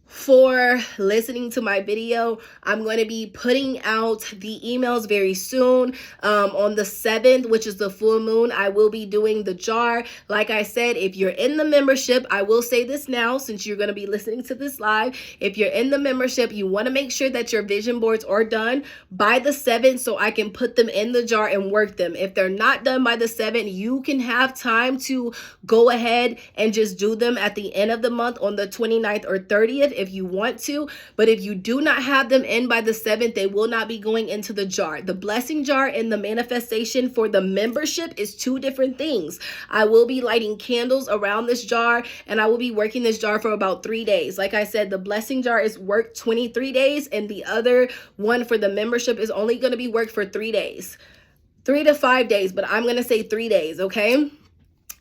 for listening to my video. I'm going to be putting out the emails very soon. On the 7th, which is the full moon, I will be doing the jar. Like I said, if you're in the membership, I will say this now since you're going to be listening to this live. If you're in the membership, you want to make sure that your vision boards are done by the 7th so I can put them in the jar and work them. If they're not done by the 7th, you can have time to go ahead and just do them at the end of the month on the 29th or 30th if you want to. But if you do not have them in by the 7th, they will not be going into the jar. The blessing jar and the manifestation for the membership is two different things. I will be lighting candles around this jar, and I will be working this jar for about 3 days. Like I said, the blessing jar is worked 23 days, and the other one for the membership is only going to be worked for 3 days. 3 to 5 days, but I'm going to say 3 days, okay?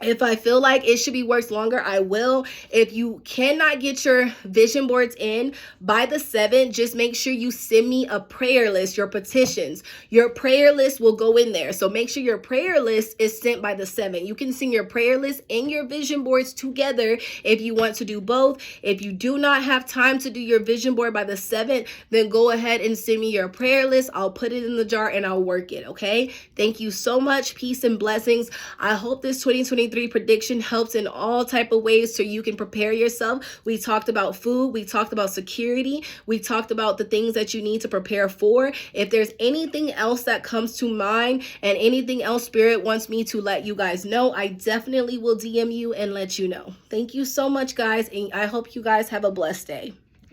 If I feel like it should be worked longer, I will. If you cannot get your vision boards in by the 7th, just make sure you send me a prayer list, your petitions. Your prayer list will go in there. So make sure your prayer list is sent by the 7th. You can send your prayer list and your vision boards together if you want to do both. If you do not have time to do your vision board by the 7th, then go ahead and send me your prayer list. I'll put it in the jar and I'll work it, okay? Thank you so much. Peace and blessings. I hope this 2023 prediction helps in all type of ways so you can prepare yourself. We talked about food, we talked about security, we talked about the things that you need to prepare for. If there's anything else that comes to mind and anything else Spirit wants me to let you guys know, I definitely will DM you and let you know. Thank you so much, guys, and I hope you guys have a blessed day.